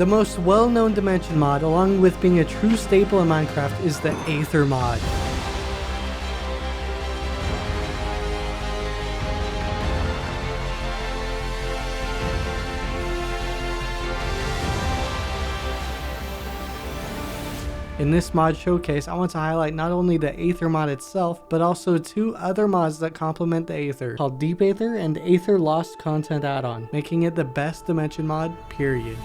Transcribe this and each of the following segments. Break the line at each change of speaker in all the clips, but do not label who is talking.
The most well-known dimension mod, along with being a true staple in Minecraft, is the Aether mod. In this mod showcase, I want to highlight not only the Aether mod itself, but also two other mods that complement the Aether, called Deep Aether and Aether Lost Content Add-on, making it the best dimension mod, period.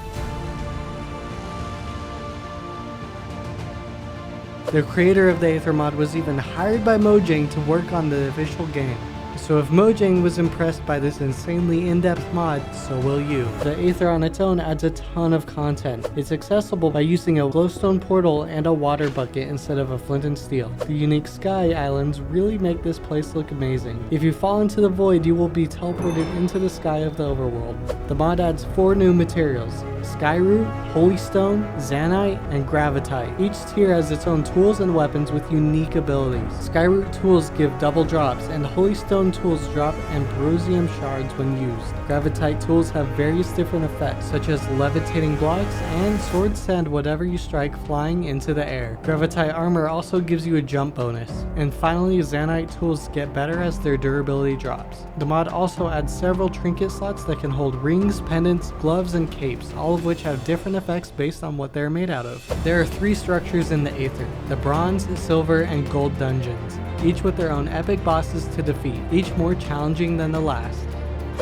The creator of the Aether mod was even hired by Mojang to work on the official game. So if Mojang was impressed by this insanely in-depth mod, so will you. The Aether on its own adds a ton of content. It's accessible by using a glowstone portal and a water bucket instead of a flint and steel. The unique sky islands really make this place look amazing. If you fall into the void, you will be teleported into the sky of the overworld. The mod adds 4 new materials: Skyroot, Holystone, Zanite, and Gravitite. Each tier has its own tools and weapons with unique abilities. Skyroot tools give double drops, and Holystone tools drop ambrosium shards when used. Gravitite tools have various different effects, such as levitating blocks, and swords send whatever you strike flying into the air. Gravitite armor also gives you a jump bonus. And finally, Zanite tools get better as their durability drops. The mod also adds several trinket slots that can hold rings, pendants, gloves, and capes, all of which have different effects based on what they're made out of. There are 3 structures in the Aether: the bronze, silver, and gold dungeons, each with their own epic bosses to defeat, each more challenging than the last.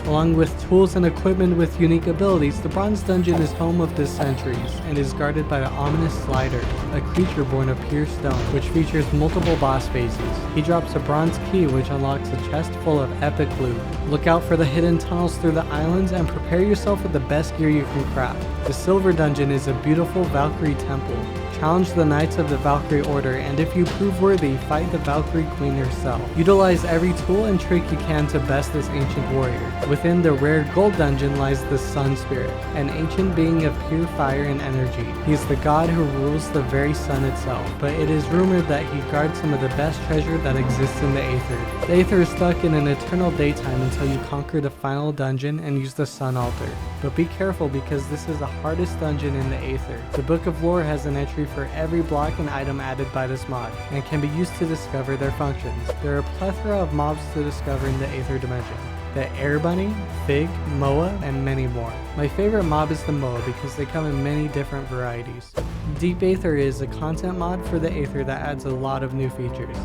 Along with tools and equipment with unique abilities, the Bronze Dungeon is home of the Sentries and is guarded by the ominous Slider, a creature born of pure stone, which features multiple boss phases. He drops a bronze key which unlocks a chest full of epic loot. Look out for the hidden tunnels through the islands and prepare yourself with the best gear you can craft. The Silver Dungeon is a beautiful Valkyrie temple. Challenge the Knights of the Valkyrie Order, and if you prove worthy, fight the Valkyrie Queen herself. Utilize every tool and trick you can to best this ancient warrior. Within the rare Gold Dungeon lies the Sun Spirit, an ancient being of pure fire and energy. He is the god who rules the very sun itself, but it is rumored that he guards some of the best treasure that exists in the Aether. The Aether is stuck in an eternal daytime until you conquer the final dungeon and use the Sun Altar. But be careful, because this is the hardest dungeon in the Aether. The Book of Lore has an entry for every block and item added by this mod, and can be used to discover their functions. There are a plethora of mobs to discover in the Aether dimension: the Air Bunny, Fig, Moa, and many more. My favorite mob is the Moa because they come in many different varieties. Deep Aether is a content mod for the Aether that adds a lot of new features.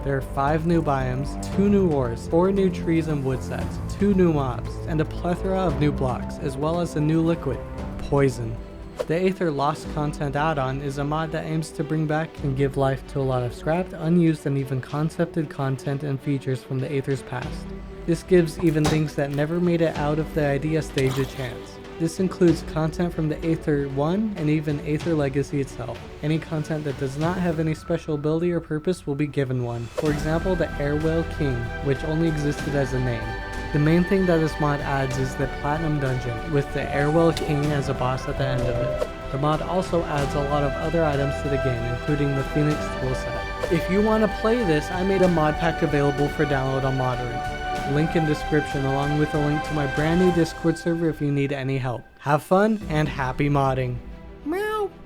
There are 5 new biomes, 2 new ores, 4 new trees and wood sets, 2 new mobs, and a plethora of new blocks, as well as a new liquid, poison. The Aether Lost Content Add-on is a mod that aims to bring back and give life to a lot of scrapped, unused, and even concepted content and features from the Aether's past. This gives even things that never made it out of the idea stage a chance. This includes content from the Aether 1 and even Aether Legacy itself. Any content that does not have any special ability or purpose will be given one. For example, the Air Whale King, which only existed as a name. The main thing that this mod adds is the Platinum Dungeon, with the Airwell King as a boss at the end of it. The mod also adds a lot of other items to the game, including the Phoenix toolset. If you want to play this, I made a mod pack available for download on ModdedMinecraft. Link in description, along with a link to my brand new Discord server if you need any help. Have fun and happy modding!